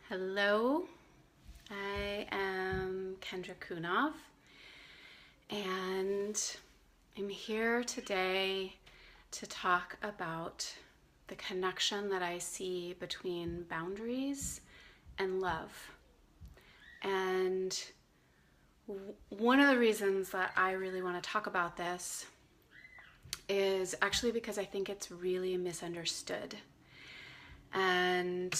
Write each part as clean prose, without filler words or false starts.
Hello, I am Kendra Cunov, and I'm here today to talk about the connection that I see between boundaries and love. And one of the reasons that I really want to talk about this is actually because I think it's really misunderstood. And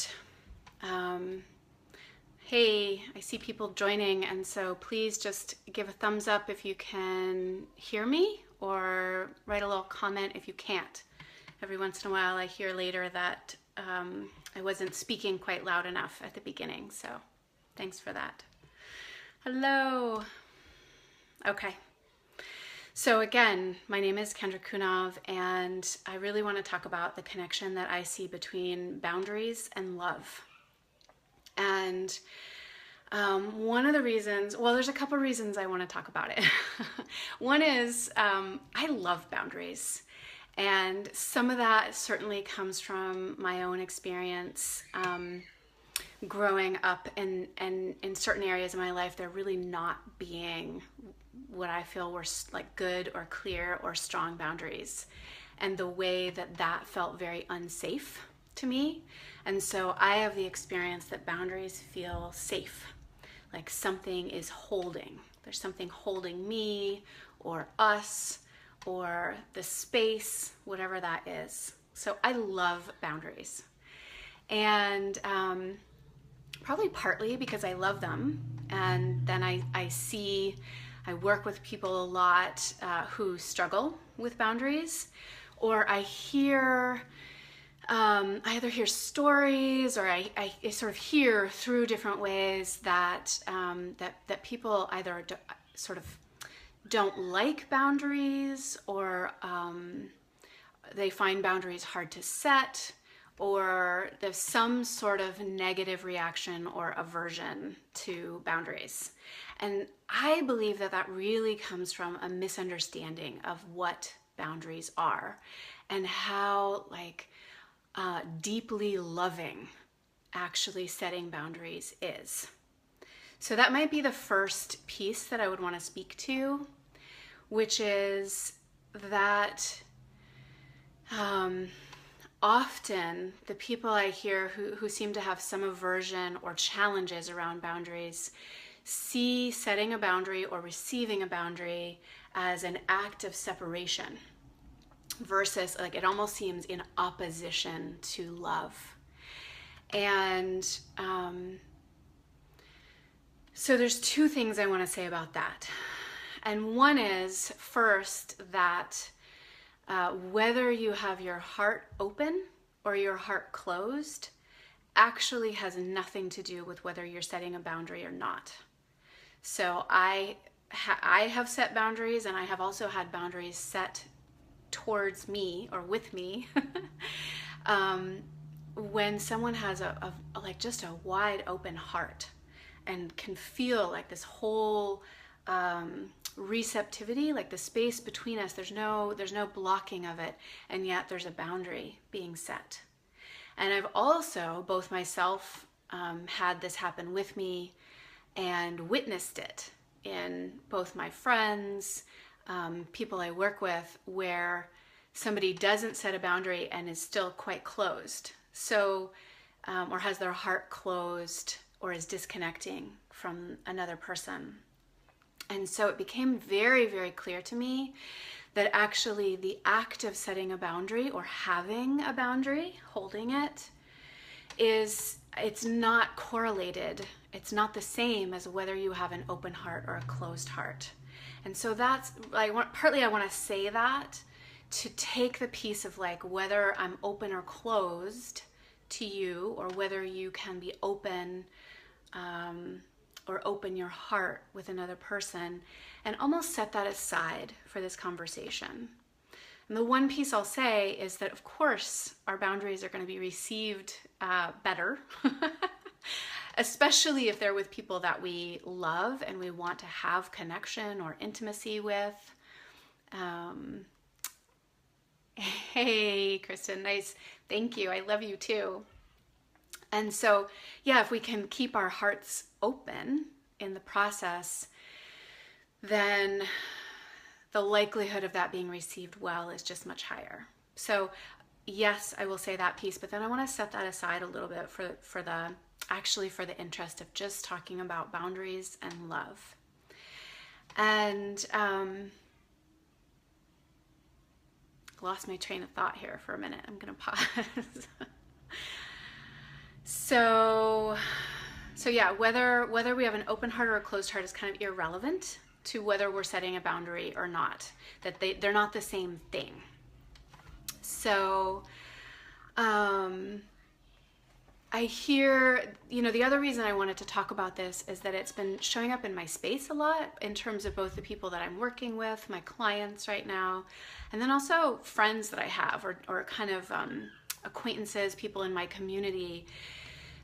hey, I see people joining, and so please just give a thumbs up if you can hear me, or write a little comment if you can't. Every once in a while I hear later that I wasn't speaking quite loud enough at the beginning, so thanks for that. Hello. Okay. So again, my name is Kendra Cunov, and I really want to talk about the connection that I see between boundaries and love. And one of the reasons, well, there's a couple reasons I want to talk about it. One is I love boundaries. And some of that certainly comes from my own experience growing up and in certain areas of my life, there really not being what I feel were like good or clear or strong boundaries. And the way that that felt very unsafe to me. And so I have the experience that boundaries feel safe, like something is holding. There's something holding me or us or the space, whatever that is. So I love boundaries. And probably partly because I love them. And then I work with people a lot who struggle with boundaries, or I either hear stories or I sort of hear through different ways that that people either sort of don't like boundaries, or they find boundaries hard to set, or there's some sort of negative reaction or aversion to boundaries. And I believe that that really comes from a misunderstanding of what boundaries are and how deeply loving actually setting boundaries is. So that might be the first piece that I would want to speak to, which is that often the people I hear who seem to have some aversion or challenges around boundaries see setting a boundary or receiving a boundary as an act of separation, versus like it almost seems in opposition to love. And so there's two things I want to say about that. And one is, first, that whether you have your heart open or your heart closed actually has nothing to do with whether you're setting a boundary or not. So I have set boundaries, and I have also had boundaries set towards me or with me when someone has a just a wide open heart and can feel like this whole receptivity, like the space between us, there's no blocking of it, and yet there's a boundary being set. And I've also, both myself, had this happen with me and witnessed it in both my friends, people I work with, where somebody doesn't set a boundary and is still quite closed. So, or has their heart closed or is disconnecting from another person. And so it became very, very clear to me that actually the act of setting a boundary or having a boundary, holding it, it's not correlated. It's not the same as whether you have an open heart or a closed heart. And so that's, partly I want to say that to take the piece of like whether I'm open or closed to you, or whether you can be open or open your heart with another person, and almost set that aside for this conversation. And the one piece I'll say is that, of course, our boundaries are going to be received better, especially if they're with people that we love and we want to have connection or intimacy with. Hey, Kristen, nice. Thank you. I love you too. And so, yeah, if we can keep our hearts open in the process, then the likelihood of that being received well is just much higher. So yes, I will say that piece, but then I want to set that aside a little bit for the interest of just talking about boundaries and love. And lost my train of thought here for a minute. I'm going to pause. So yeah, whether we have an open heart or a closed heart is kind of irrelevant to whether we're setting a boundary or not. That they're not the same thing. So I hear, the other reason I wanted to talk about this is that it's been showing up in my space a lot in terms of both the people that I'm working with, my clients right now, and then also friends that I have or kind of acquaintances, people in my community,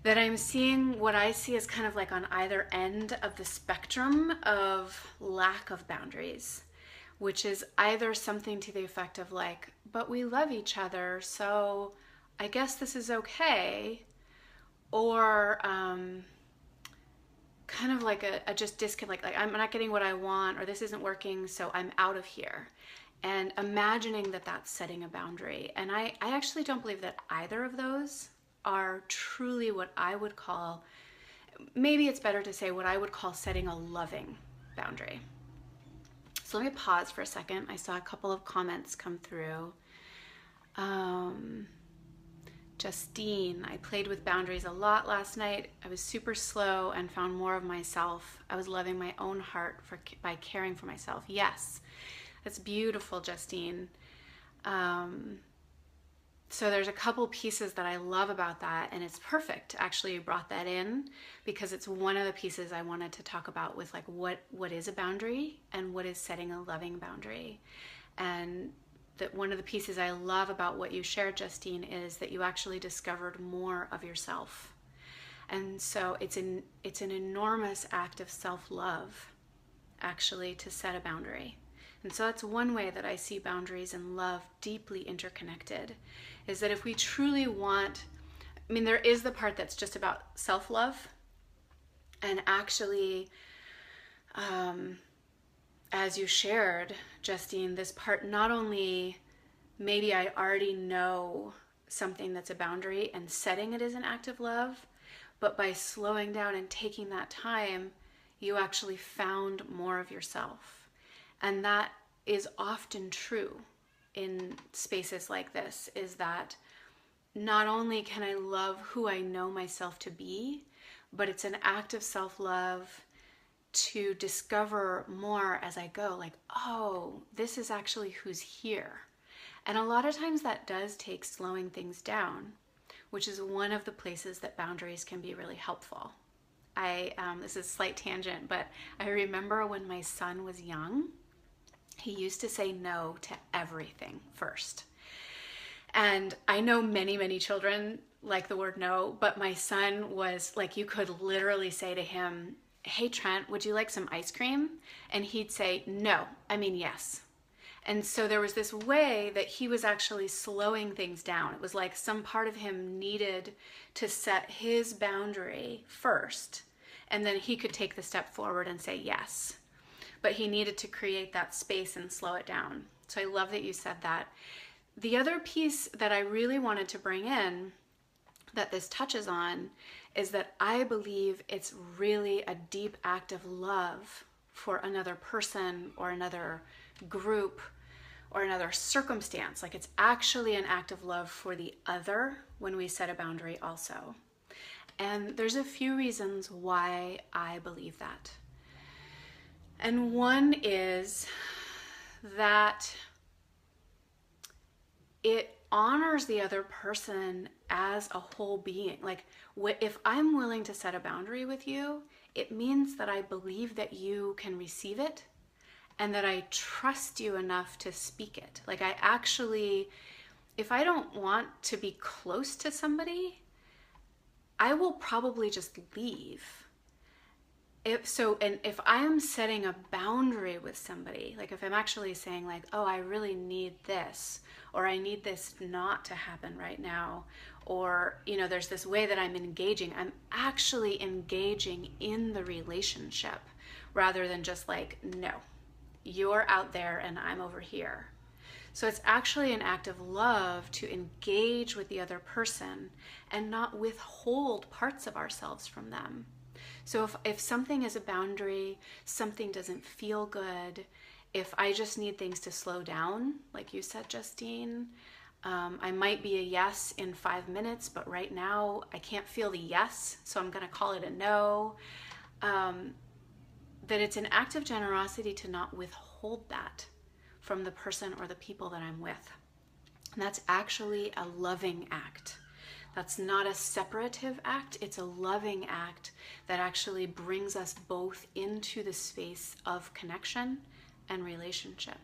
that I'm seeing what I see as kind of like on either end of the spectrum of lack of boundaries, which is either something to the effect of like, but we love each other, so I guess this is okay, or kind of like a just disconnect, like I'm not getting what I want, or this isn't working, so I'm out of here. And imagining that that's setting a boundary. And I actually don't believe that either of those are truly what I would call, maybe it's better to say what I would call setting a loving boundary. So let me pause for a second. I saw a couple of comments come through. Justine, I played with boundaries a lot last night. I was super slow and found more of myself. I was loving my own heart by caring for myself. Yes, that's beautiful, Justine. So there's a couple pieces that I love about that, and it's perfect. Actually, you brought that in because it's one of the pieces I wanted to talk about with like what is a boundary and what is setting a loving boundary. And that one of the pieces I love about what you shared, Justine, is that you actually discovered more of yourself. And so it's an enormous act of self-love, actually, to set a boundary. And so that's one way that I see boundaries and love deeply interconnected, is that if we truly want, there is the part that's just about self-love, and actually, as you shared, Justine, this part, not only maybe I already know something that's a boundary and setting it as an act of love, but by slowing down and taking that time, you actually found more of yourself. And that is often true in spaces like this, is that not only can I love who I know myself to be, but it's an act of self-love to discover more as I go, like, oh, this is actually who's here. And a lot of times that does take slowing things down, which is one of the places that boundaries can be really helpful. This is a slight tangent, but I remember when my son was young, he used to say no to everything first. And I know many, many children like the word no, but my son was like, you could literally say to him, hey, Trent, would you like some ice cream? And he'd say, no, yes. And so there was this way that he was actually slowing things down. It was like some part of him needed to set his boundary first, and then he could take the step forward and say yes. But he needed to create that space and slow it down. So I love that you said that. The other piece that I really wanted to bring in that this touches on is that I believe it's really a deep act of love for another person or another group or another circumstance. Like, it's actually an act of love for the other when we set a boundary also. And there's a few reasons why I believe that. And one is that it honors the other person as a whole being. Like, if I'm willing to set a boundary with you, it means that I believe that you can receive it and that I trust you enough to speak it. Like, I actually, if I don't want to be close to somebody, I will probably just leave. If I am setting a boundary with somebody, like if I'm actually saying like, oh, I really need this, or I need this not to happen right now, or, you know, there's this way that I'm engaging. I'm actually engaging in the relationship rather than just like, no, you're out there and I'm over here. So it's actually an act of love to engage with the other person and not withhold parts of ourselves from them. So if something is a boundary, something doesn't feel good, if I just need things to slow down, like you said, Justine, I might be a yes in 5 minutes, but right now I can't feel the yes, so I'm going to call it a no. That it's an act of generosity to not withhold that from the person or the people that I'm with. And that's actually a loving act. That's not a separative act. It's a loving act that actually brings us both into the space of connection and relationship.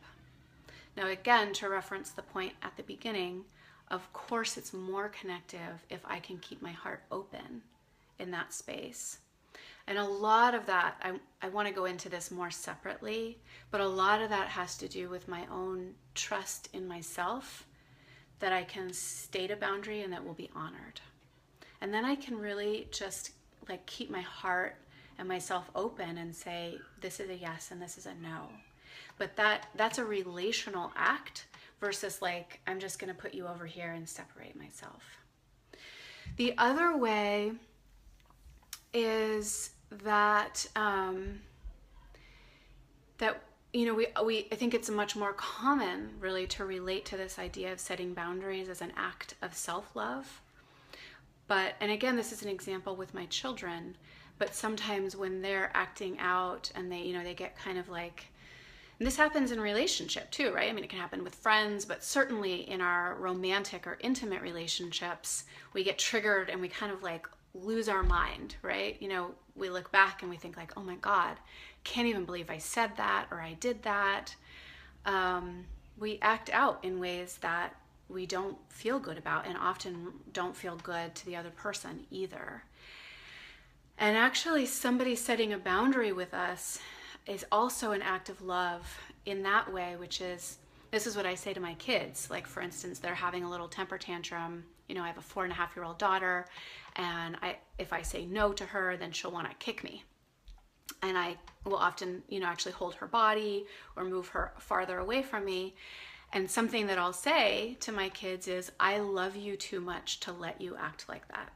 Now, again, to reference the point at the beginning, of course it's more connective if I can keep my heart open in that space. And a lot of that, I want to go into this more separately, but a lot of that has to do with my own trust in myself, that I can state a boundary and that will be honored. And then I can really just like keep my heart and myself open and say, this is a yes and this is a no. But that's a relational act versus like, I'm just going to put you over here and separate myself. The other way is that you know, I think it's much more common really to relate to this idea of setting boundaries as an act of self-love. But, and again, this is an example with my children, but sometimes when they're acting out and they, you know, they get kind of like, and this happens in relationship too, right? I mean, it can happen with friends, but certainly in our romantic or intimate relationships, we get triggered and we kind of like lose our mind, right? You know, we look back and we think like, oh my God, can't even believe I said that or I did that. We act out in ways that we don't feel good about and often don't feel good to the other person either. And actually somebody setting a boundary with us is also an act of love in that way, which is, this is what I say to my kids. Like, for instance, they're having a little temper tantrum. You know, I have a 4.5-year-old daughter, and if I say no to her, then she'll want to kick me. And I will often, you know, actually hold her body or move her farther away from me. And something that I'll say to my kids is, I love you too much to let you act like that.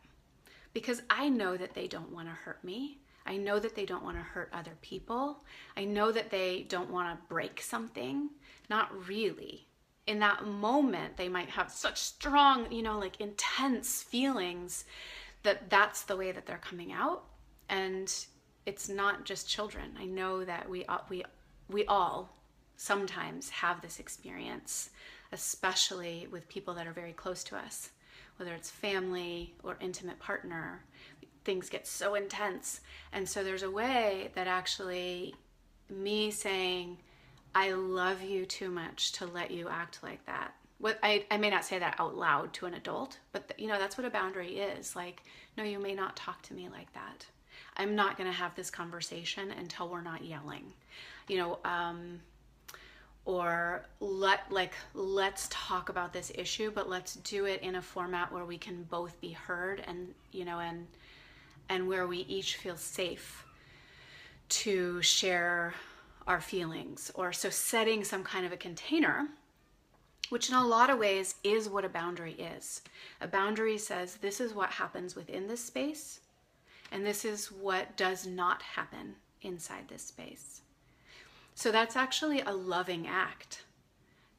Because I know that they don't want to hurt me. I know that they don't want to hurt other people. I know that they don't want to break something. Not really. In that moment, they might have such strong, you know, like intense feelings that that's the way that they're coming out. And it's not just children. I know that we all sometimes have this experience, especially with people that are very close to us, whether it's family or intimate partner. Things get so intense. And so there's a way that actually me saying, I love you too much to let you act like that. I may not say that out loud to an adult, but you know, that's what a boundary is. Like, no, you may not talk to me like that. I'm not going to have this conversation until we're not yelling, you know, or let's talk about this issue, but let's do it in a format where we can both be heard and, you know, and where we each feel safe to share our feelings. Or so setting some kind of a container, which in a lot of ways is what a boundary is. A boundary says, this is what happens within this space, and this is what does not happen inside this space. So that's actually a loving act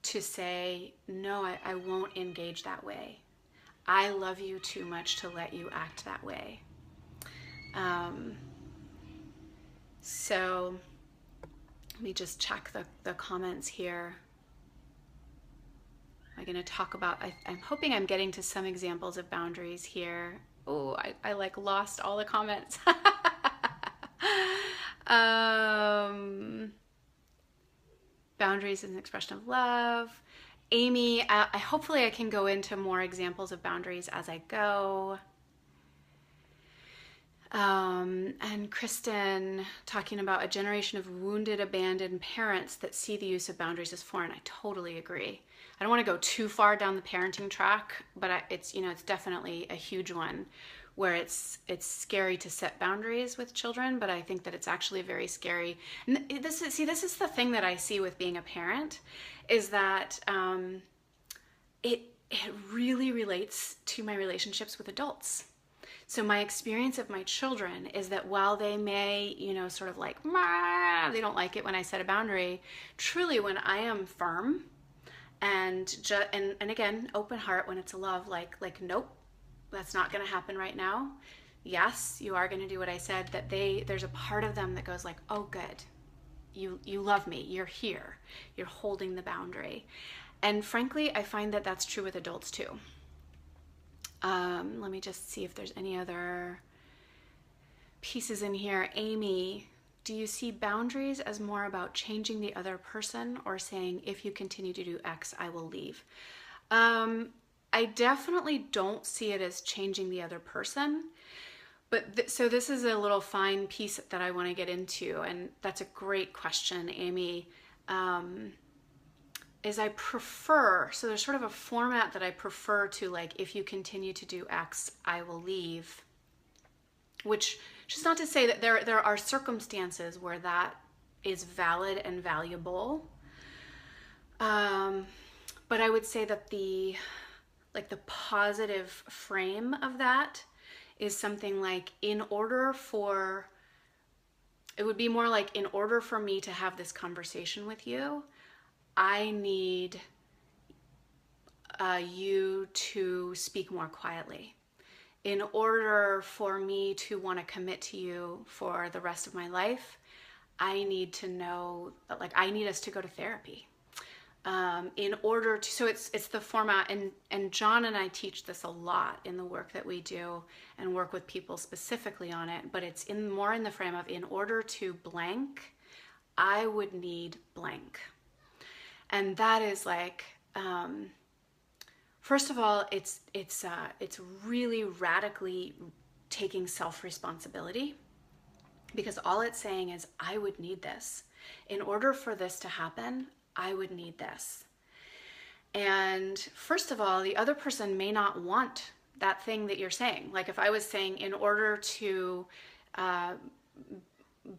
to say, no, I won't engage that way. I love you too much to let you act that way. So let me just check the comments here. I'm going to talk about, I'm hoping I'm getting to some examples of boundaries here. Oh, I like lost all the comments. Boundaries is an expression of love. Amy, hopefully I can go into more examples of boundaries as I go. And Kristen talking about a generation of wounded, abandoned parents that see the use of boundaries as foreign. I totally agree. don't want to go too far down the parenting track, but it's, it's definitely a huge one where it's scary to set boundaries with children, but I think that it's actually very scary. And this is the thing that I see with being a parent, is that it really relates to my relationships with adults. So my experience of my children is that while they may, sort of like, they don't like it when I set a boundary, truly when I am firm and again, open heart, when it's a love, like, nope, that's not going to happen right now. Yes, you are going to do what I said, that there's a part of them that goes like, oh, good. You love me. You're here. You're holding the boundary. And frankly, I find that that's true with adults too. Let me just see if there's any other pieces in here. Amy, do you see boundaries as more about changing the other person, or saying, if you continue to do X, I will leave? I definitely don't see it as changing the other person. But so this is a little fine piece that I want to get into, and that's a great question, Amy. Is I prefer, so there's sort of a format that I prefer to, like, if you continue to do X, I will leave. Which is not to say that there are circumstances where that is valid and valuable. But I would say that the positive frame of that is something like, it would be more like, in order for me to have this conversation with you, I need you to speak more quietly. In order for me to want to commit to you for the rest of my life, I need to know, like, I need us to go to therapy. In order to, so it's the format, and John and I teach this a lot in the work that we do and work with people specifically on it, but it's more in the frame of, in order to blank, I would need blank. And that is like, first of all, it's really radically taking self-responsibility, because all it's saying is, I would need this. In order for this to happen, I would need this. And first of all, the other person may not want that thing that you're saying. Like, if I was saying, in order to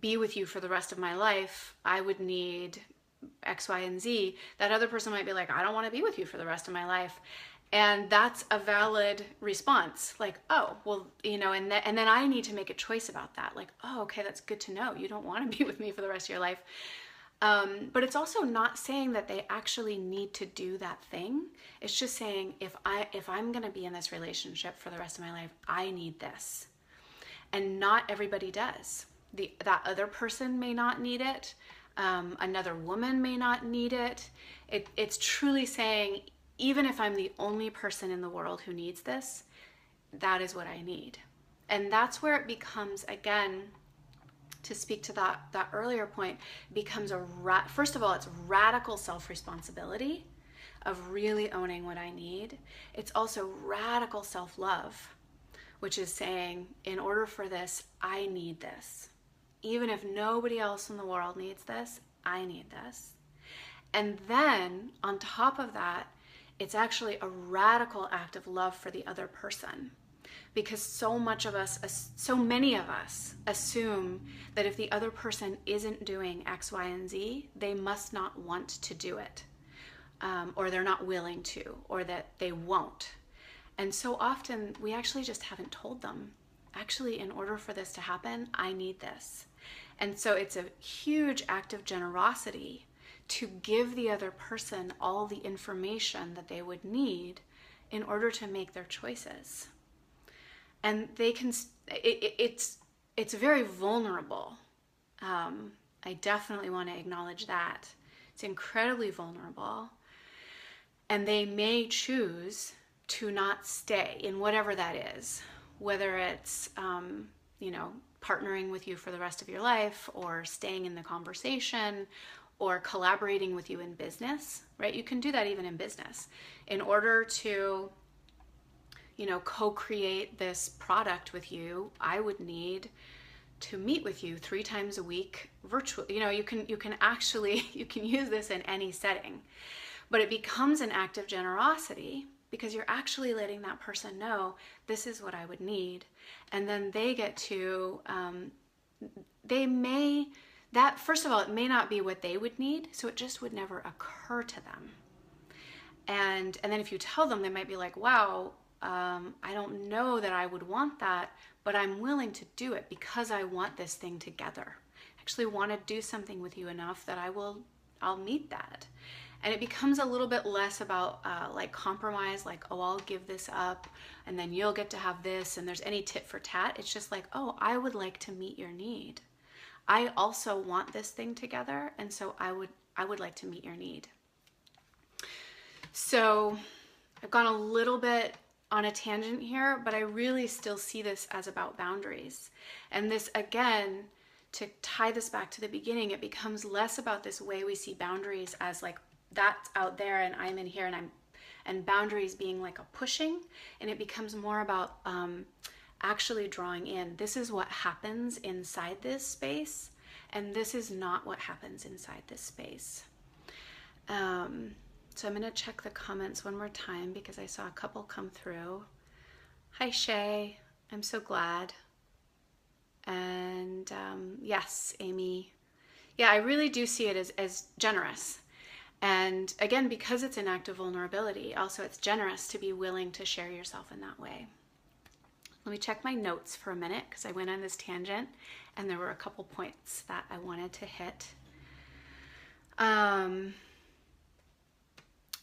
be with you for the rest of my life, I would need X, Y, and Z, that other person might be like, I don't want to be with you for the rest of my life. And that's a valid response. Like, oh, well, and then I need to make a choice about that. Like, oh, okay, that's good to know. You don't want to be with me for the rest of your life. But it's also not saying that they actually need to do that thing. It's just saying, if I'm going to be in this relationship for the rest of my life, I need this. And not everybody does. That other person may not need it. Another woman may not need it. It's truly saying, even if I'm the only person in the world who needs this, that is what I need. And that's where it becomes, again, to speak to that earlier point, becomes first of all, it's radical self-responsibility of really owning what I need. It's also radical self-love, which is saying, in order for this, I need this. Even if nobody else in the world needs this, I need this. And then on top of that, it's actually a radical act of love for the other person. Because so many of us assume that if the other person isn't doing X, Y, and Z, they must not want to do it, or they're not willing to, or that they won't. And so often we actually just haven't told them, actually, in order for this to happen, I need this. And so it's a huge act of generosity to give the other person all the information that they would need in order to make their choices. And they can, it's very vulnerable. I definitely want to acknowledge that. It's incredibly vulnerable. And they may choose to not stay in whatever that is, whether it's, partnering with you for the rest of your life, or staying in the conversation, or collaborating with you in business, right? You can do that even in business. In order to, co-create this product with you, I would need to meet with you 3 times a week virtually. You can use this in any setting. But it becomes an act of generosity because you're actually letting that person know, this is what I would need. And then they get to, first of all, it may not be what they would need, so it just would never occur to them. And then if you tell them, they might be like, wow, I don't know that I would want that, but I'm willing to do it because I want this thing together. I actually want to do something with you enough that I'll meet that. And it becomes a little bit less about like compromise, like, oh, I'll give this up and then you'll get to have this, and there's any tit for tat. It's just like, oh, I would like to meet your need. I also want this thing together, and so I would like to meet your need. So I've gone a little bit on a tangent here, but I really still see this as about boundaries. And this, again, to tie this back to the beginning, it becomes less about this way we see boundaries as like, that's out there and I'm in here, and boundaries being like a pushing, and it becomes more about actually drawing in. This is what happens inside this space, and this is not what happens inside this space. So I'm going to check the comments one more time because I saw a couple come through. Hi, Shay. I'm so glad. And yes, Amy. Yeah, I really do see it as generous. And again, because it's an act of vulnerability, also it's generous to be willing to share yourself in that way. Let me check my notes for a minute because I went on this tangent and there were a couple points that I wanted to hit.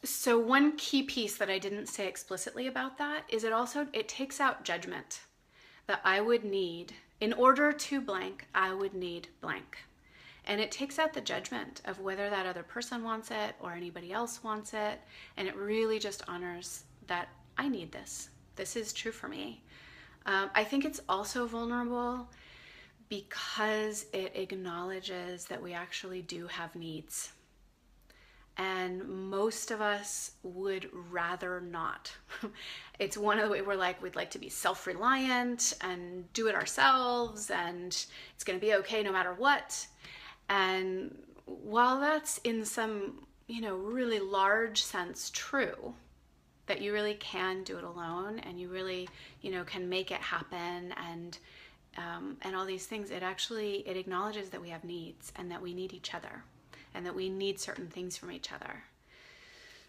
So one key piece that I didn't say explicitly about that is it takes out judgment that I would need, in order to blank, I would need blank. And it takes out the judgment of whether that other person wants it or anybody else wants it. And it really just honors that I need this. This is true for me. I think it's also vulnerable because it acknowledges that we actually do have needs. And most of us would rather not. It's one of the ways we're like, we'd like to be self-reliant and do it ourselves, and it's going to be okay no matter what. And while that's in some, really large sense true, that you really can do it alone and you really, can make it happen and all these things, it acknowledges that we have needs and that we need each other and that we need certain things from each other.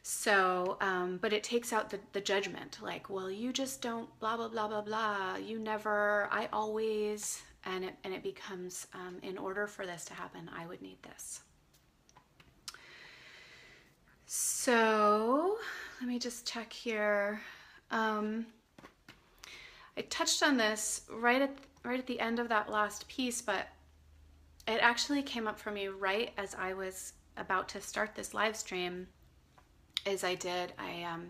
So, but it takes out the judgment, like, well, you just don't blah, blah, blah, blah, blah. You never, I always... And it becomes, in order for this to happen, I would need this. So let me just check here. I touched on this right at the end of that last piece, but it actually came up for me right as I was about to start this live stream. As I did a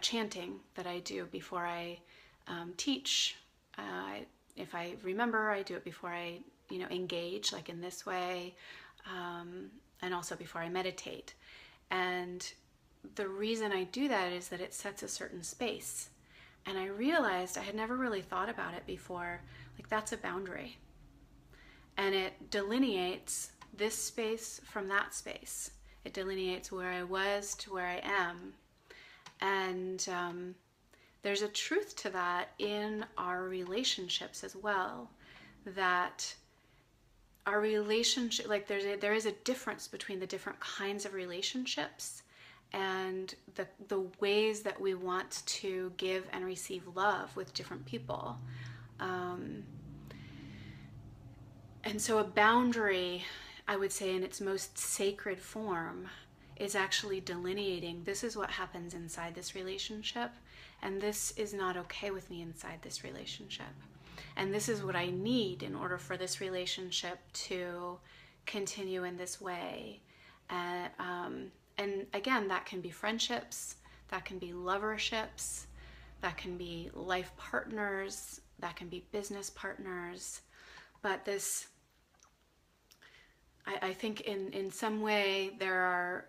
chanting that I do before I teach. If I remember, I do it before I, engage, like in this way, and also before I meditate. And the reason I do that is that it sets a certain space. And I realized I had never really thought about it before, like that's a boundary. And it delineates this space from that space. It delineates where I was to where I am. And there's a truth to that in our relationships as well, that our relationship, like there is a difference between the different kinds of relationships and the ways that we want to give and receive love with different people. And so a boundary, I would say in its most sacred form, is actually delineating, this is what happens inside this relationship, and this is not okay with me inside this relationship. And this is what I need in order for this relationship to continue in this way. And again, that can be friendships, that can be loverships, that can be life partners, that can be business partners. But this, I think in some way there are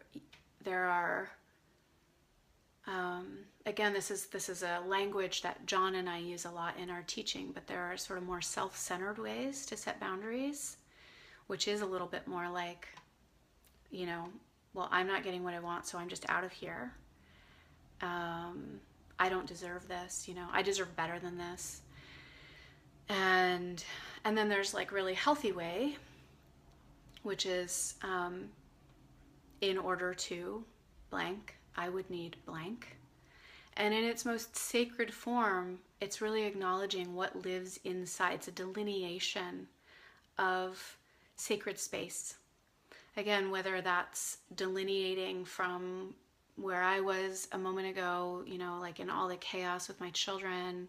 again, this is a language that John and I use a lot in our teaching, but there are sort of more self-centered ways to set boundaries, which is a little bit more like, well, I'm not getting what I want, so I'm just out of here. I don't deserve this, you know, I deserve better than this. And then there's like really healthy way, which is in order to blank, I would need blank. And in its most sacred form, it's really acknowledging what lives inside. It's a delineation of sacred space. Again, whether that's delineating from where I was a moment ago, you know, like in all the chaos with my children,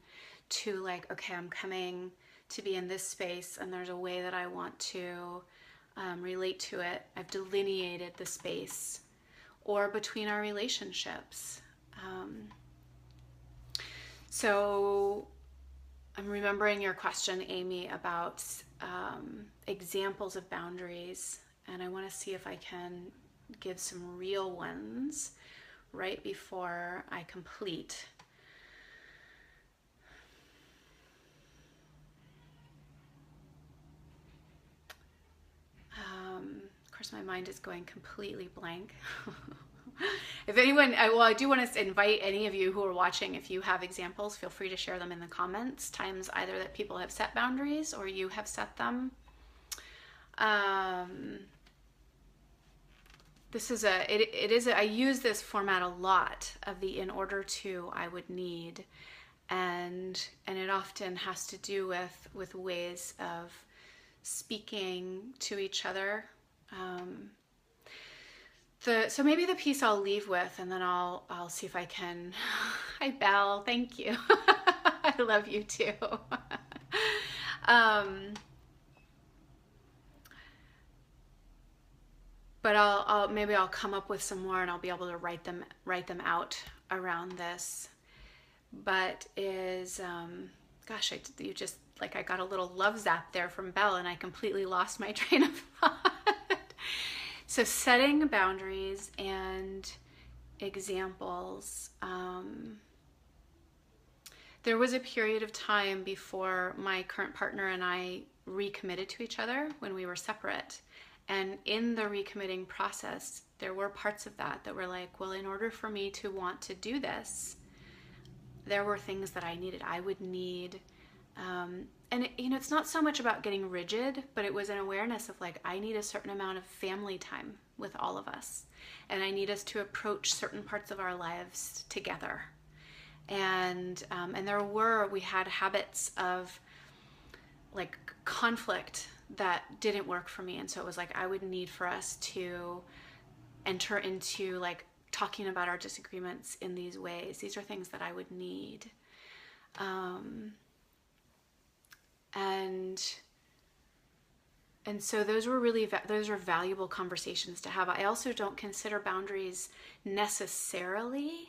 to like, okay, I'm coming to be in this space and there's a way that I want to relate to it. I've delineated the space. Or between our relationships. So I'm remembering your question, Amy, about examples of boundaries, and I want to see if I can give some real ones right before I complete. Of course, my mind is going completely blank. If anyone, I do want to invite any of you who are watching, if you have examples, feel free to share them in the comments. Times either that people have set boundaries or you have set them. This is I use this format a lot of the in order to, I would need, and it often has to do with ways of speaking to each other. So maybe the piece I'll leave with, and then I'll see if I can. Hi, Belle. Thank you. I love you too. But maybe I'll come up with some more, and I'll be able to write them out around this. But gosh, you just like I got a little love zap there from Belle, and I completely lost my train of thought. So setting boundaries and examples. There was a period of time before my current partner and I recommitted to each other when we were separate. And in the recommitting process, there were parts of that were like, well, in order for me to want to do this, there were things that I needed. I would need, and it's not so much about getting rigid, but it was an awareness of like, I need a certain amount of family time with all of us. And I need us to approach certain parts of our lives together. And we had habits of like conflict that didn't work for me. And so it was like, I would need for us to enter into like talking about our disagreements in these ways. These are things that I would need. And so those are valuable conversations to have. I also don't consider boundaries necessarily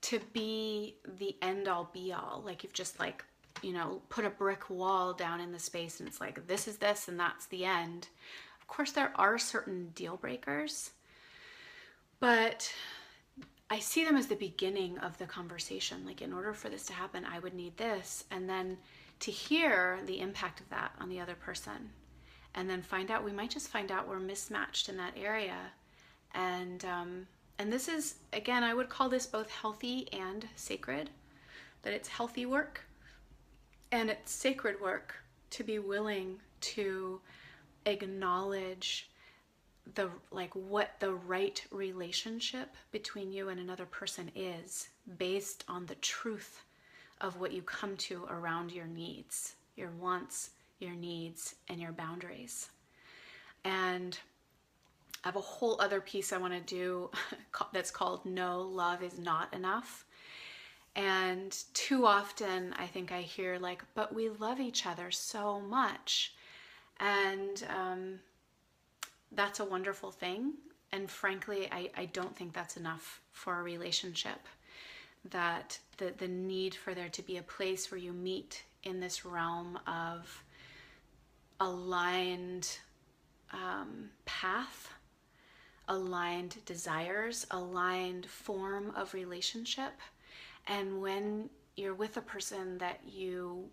to be the end all be all. Like you've just like, put a brick wall down in the space and it's like, this is this and that's the end. Of course, there are certain deal breakers, but I see them as the beginning of the conversation. Like in order for this to happen, I would need this. And then to hear the impact of that on the other person. And then we might just find out we're mismatched in that area. And this is, again, I would call this both healthy and sacred, that it's healthy work and it's sacred work to be willing to acknowledge what the right relationship between you and another person is based on the truth of what you come to around your needs, your wants, your needs, and your boundaries. And I have a whole other piece I want to do that's called No, Love is Not Enough. And too often I think I hear like, but we love each other so much. And that's a wonderful thing. And frankly, I don't think that's enough for a relationship. That the need for there to be a place where you meet in this realm of aligned path, aligned desires, aligned form of relationship. And when you're with a person that you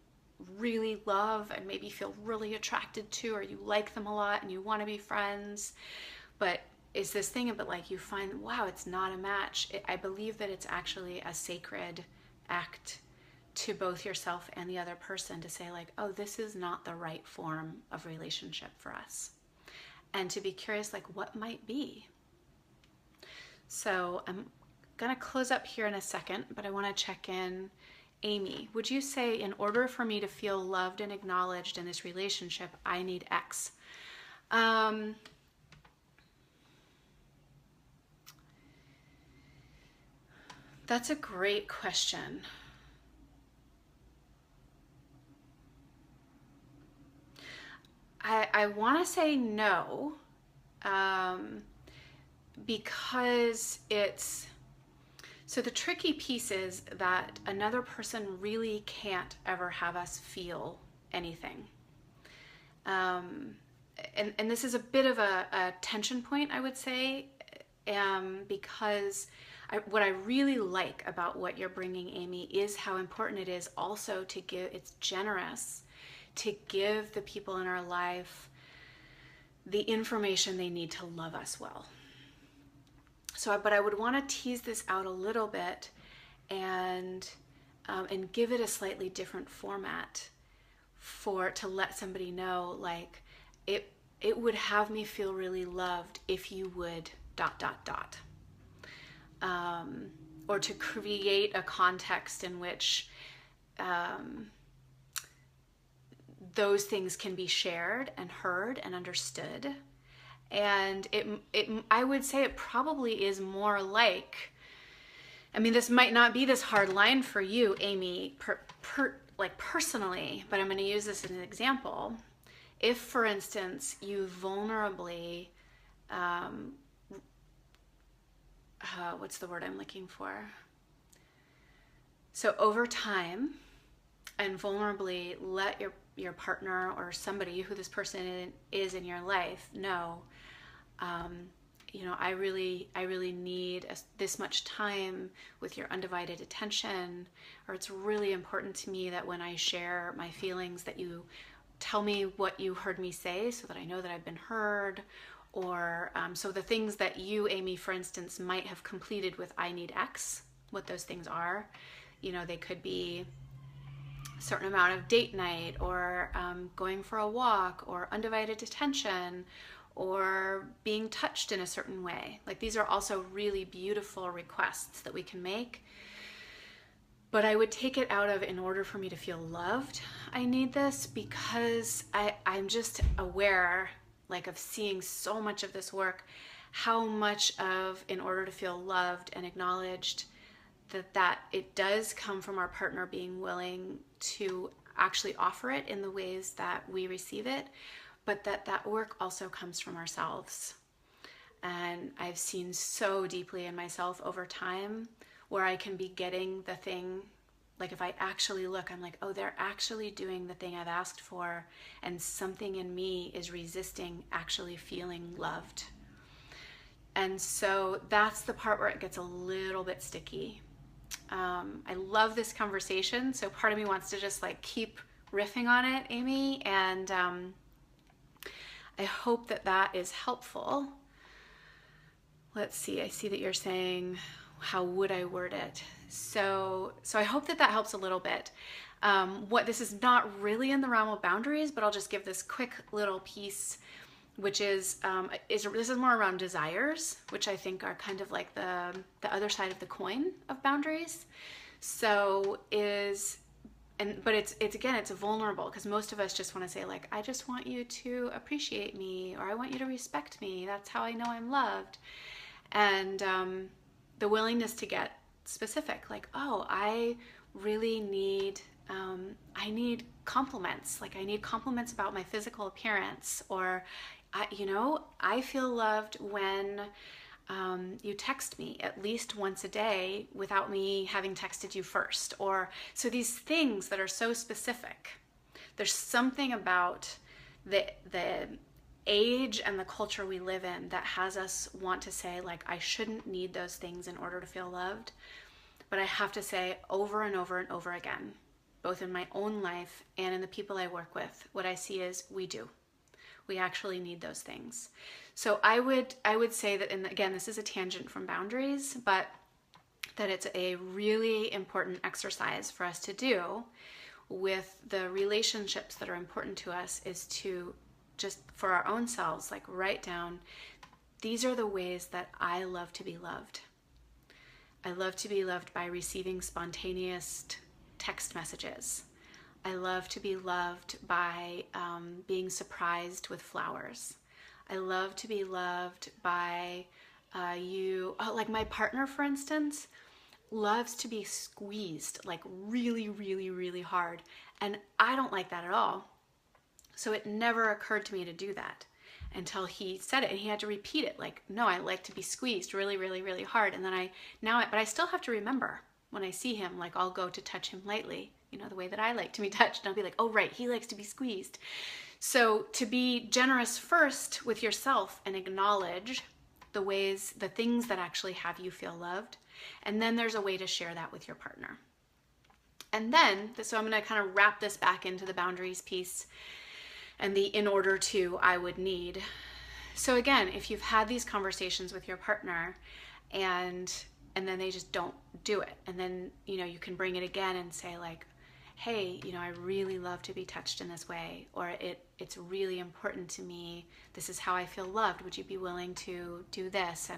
really love and maybe feel really attracted to, or you like them a lot and you want to be friends, but is this thing, but like you find, wow, it's not a match. I believe that it's actually a sacred act to both yourself and the other person to say like, oh, this is not the right form of relationship for us. And to be curious, like, what might be? So I'm going to close up here in a second, but I want to check in. Amy, would you say in order for me to feel loved and acknowledged in this relationship, I need X? That's a great question. I want to say no, because so the tricky piece is that another person really can't ever have us feel anything. And this is a bit of a tension point, I would say, because what I really like about what you're bringing, Amy, is how important it is also to give, it's generous to give the people in our life the information they need to love us well. So, but I would want to tease this out a little bit and give it a slightly different format to let somebody know, like, it would have me feel really loved if you would ... or to create a context in which those things can be shared and heard and understood. And I would say it probably is more like, I mean, this might not be this hard line for you, Amy, like personally, but I'm going to use this as an example. If, for instance, you vulnerably, what's the word I'm looking for? So over time, and vulnerably let your partner or somebody, who this person is in your life, know, you know, I really need this much time with your undivided attention, or it's really important to me that when I share my feelings that you tell me what you heard me say so that I know that I've been heard. Or so the things that you, Amy, for instance, might have completed with I need X, what those things are, you know, they could be a certain amount of date night, or going for a walk, or undivided attention, or being touched in a certain way. Like, these are also really beautiful requests that we can make. But I would take it out of, in order for me to feel loved, I need this, because I'm just aware, like, of seeing so much of this work, how much of, in order to feel loved and acknowledged, that it does come from our partner being willing to actually offer it in the ways that we receive it, but that work also comes from ourselves. And I've seen so deeply in myself over time where I can be getting the thing, like if I actually look, I'm like, oh, they're actually doing the thing I've asked for, and something in me is resisting actually feeling loved. And so that's the part where it gets a little bit sticky. I love this conversation, so part of me wants to just like keep riffing on it, Amy, and I hope that is helpful. Let's see, I see that you're saying, how would I word it? So I hope that helps a little bit. This is not really in the realm of boundaries, but I'll just give this quick little piece, which is this is more around desires, which I think are kind of like the other side of the coin of boundaries. So but it's vulnerable, because most of us just want to say, like, I just want you to appreciate me, or I want you to respect me. That's how I know I'm loved. And the willingness to get specific, like, oh, I really need I need compliments. Like, I need compliments about my physical appearance, or I feel loved when you text me at least once a day without me having texted you first. Or so these things that are so specific. There's something about the age and the culture we live in that has us want to say, like, I shouldn't need those things in order to feel loved. But I have to say over and over and over again, both in my own life and in the people I work with, what I see is we do. We actually need those things. So I would say that, and again, this is a tangent from boundaries, but that it's a really important exercise for us to do with the relationships that are important to us, is to just, for our own selves, like write down, these are the ways that I love to be loved. I love to be loved by receiving spontaneous text messages. I love to be loved by being surprised with flowers. I love to be loved by like my partner, for instance, loves to be squeezed like really, really, really hard. And I don't like that at all. So it never occurred to me to do that until he said it, and he had to repeat it. Like, no, I like to be squeezed really, really, really hard. And then but I still have to remember when I see him, like I'll go to touch him lightly, the way that I like to be touched. And I'll be like, oh, right, he likes to be squeezed. So to be generous first with yourself and acknowledge the things that actually have you feel loved. And then there's a way to share that with your partner. And then, so I'm going to kind of wrap this back into the boundaries piece and the in order to, I would need. So again, if you've had these conversations with your partner and then they just don't do it, and then, you can bring it again and say like, hey, I really love to be touched in this way, or it's really important to me. This is how I feel loved. Would you be willing to do this?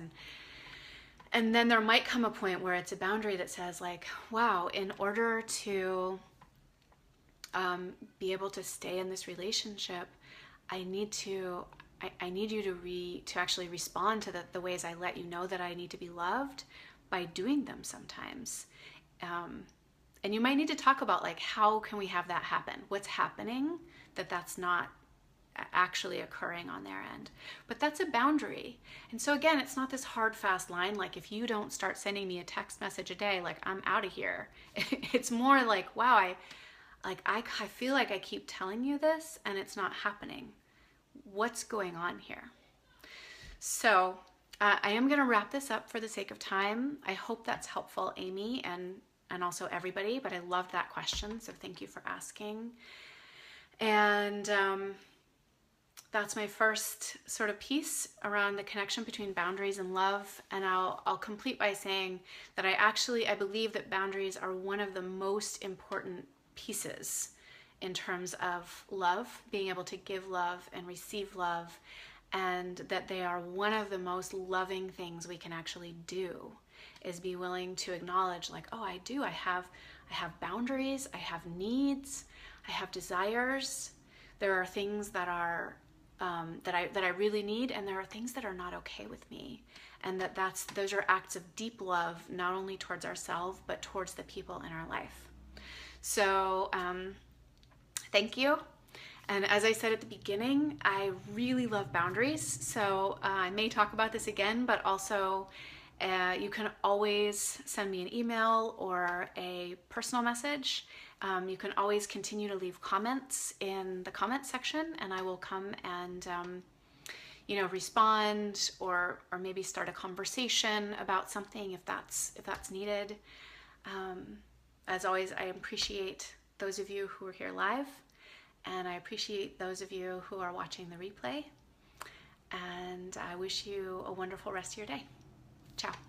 And then there might come a point where it's a boundary that says like, wow, in order to be able to stay in this relationship, I need you to actually respond to the ways I let you know that I need to be loved by doing them sometimes. And you might need to talk about like, how can we have that happen? What's happening that's not actually occurring on their end? But that's a boundary. And so again, it's not this hard, fast line. Like if you don't start sending me a text message a day, like I'm out of here. It's more like, wow, I feel like I keep telling you this and it's not happening. What's going on here? So I am going to wrap this up for the sake of time. I hope that's helpful, Amy, and also everybody, but I loved that question, so thank you for asking. And that's my first sort of piece around the connection between boundaries and love. And I'll complete by saying that I believe that boundaries are one of the most important pieces in terms of love, being able to give love and receive love, and that they are one of the most loving things we can actually do, is be willing to acknowledge like, oh, I have boundaries, I have needs, I have desires. There are things that are that I really need, and there are things that are not okay with me, and those are acts of deep love, not only towards ourselves but towards the people in our life. So thank you. And as I said at the beginning, I really love boundaries. So I may talk about this again, but also you can always send me an email or a personal message. You can always continue to leave comments in the comment section, and I will come and respond or maybe start a conversation about something if that's needed. As always, I appreciate those of you who are here live, and I appreciate those of you who are watching the replay. And I wish you a wonderful rest of your day. Ciao.